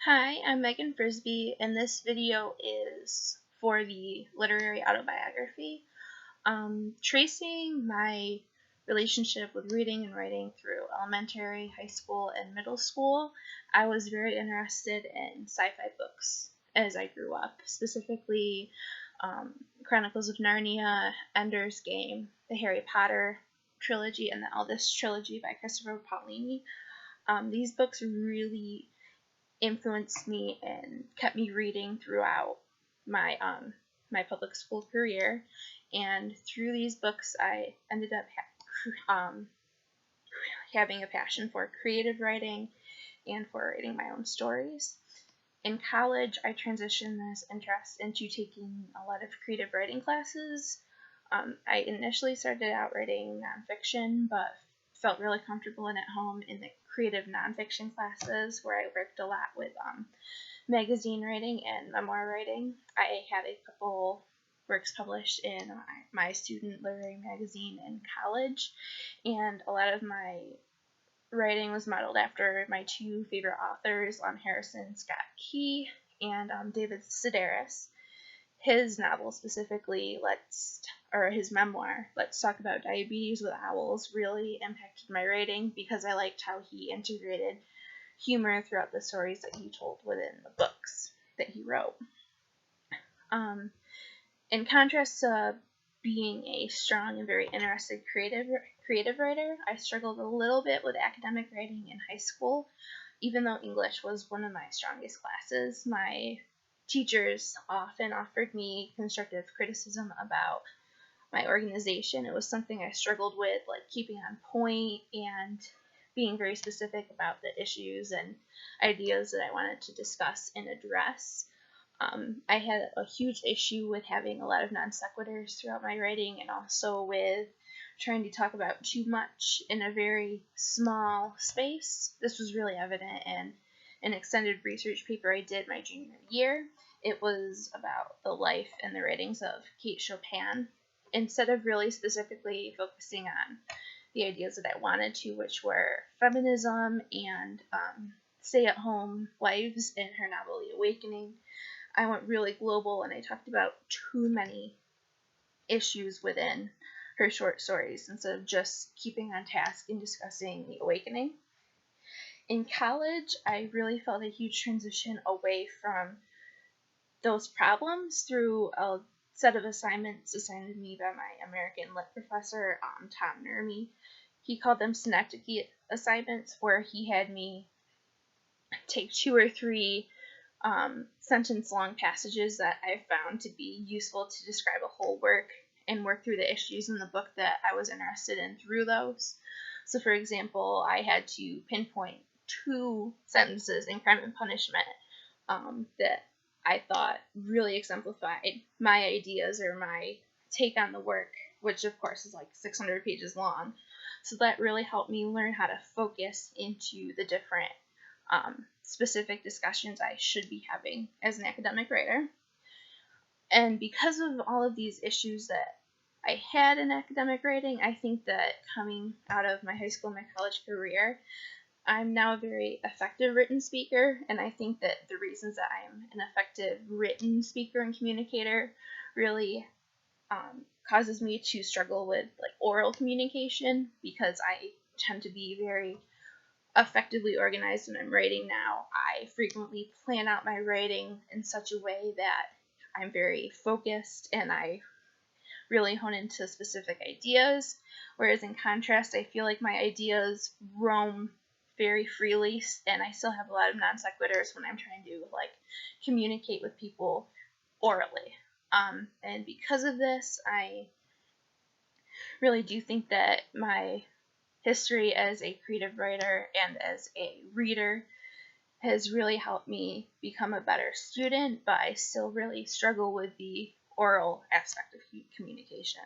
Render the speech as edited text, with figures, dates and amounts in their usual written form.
Hi, I'm Megan Frisbie, and this video is for the literary autobiography, tracing my relationship with reading and writing through elementary, high school, and middle school. I was very interested in sci-fi books as I grew up, specifically Chronicles of Narnia, Ender's Game, the Harry Potter trilogy, and the Eldest trilogy by Christopher Paolini. These books really influenced me and kept me reading throughout my public school career. And through these books, I ended up having a passion for creative writing and for writing my own stories. In college, I transitioned this interest into taking a lot of creative writing classes. I initially started out writing nonfiction, but felt really comfortable in at home in the creative nonfiction classes where I worked a lot with magazine writing and memoir writing. I had a couple works published in my student literary magazine in college, and a lot of my writing was modeled after my two favorite authors, Harrison Scott Key and David Sedaris. His novel specifically, his memoir, Let's Talk About Diabetes with Owls, really impacted my writing because I liked how he integrated humor throughout the stories that he told within the books that he wrote. In contrast to being a strong and very interested creative writer, I struggled a little bit with academic writing in high school. Even though English was one of my strongest classes, my teachers often offered me constructive criticism about my organization. It was something I struggled with, like keeping on point and being very specific about the issues and ideas that I wanted to discuss and address. I had a huge issue with having a lot of non sequiturs throughout my writing, and also with trying to talk about too much in a very small space. This was really evident in an extended research paper I did my junior year. It was about the life and the writings of Kate Chopin. Instead of really specifically focusing on the ideas that I wanted to, which were feminism and stay-at-home wives in her novel The Awakening, I went really global and I talked about too many issues within her short stories instead of just keeping on task and discussing The Awakening. In college, I really felt a huge transition away from those problems through a set of assignments assigned to me by my American Lit professor, Tom Nurmi. He called them synecdoche assignments, where he had me take 2 or 3 sentence-long passages that I found to be useful to describe a whole work and work through the issues in the book that I was interested in through those. So, for example, I had to pinpoint 2 sentences in Crime and Punishment that I thought really exemplified my ideas or my take on the work, which of course is like 600 pages long. So that really helped me learn how to focus into the different specific discussions I should be having as an academic writer. And because of all of these issues that I had in academic writing, I think that coming out of my high school and my college career, I'm now a very effective written speaker, and I think that the reasons that I'm an effective written speaker and communicator really causes me to struggle with like oral communication, because I tend to be very effectively organized when I'm writing now. I frequently plan out my writing in such a way that I'm very focused and I really hone into specific ideas, whereas in contrast, I feel like my ideas roam very freely, and I still have a lot of non sequiturs when I'm trying to like communicate with people orally. And because of this, I really do think that my history as a creative writer and as a reader has really helped me become a better student, but I still really struggle with the oral aspect of communication.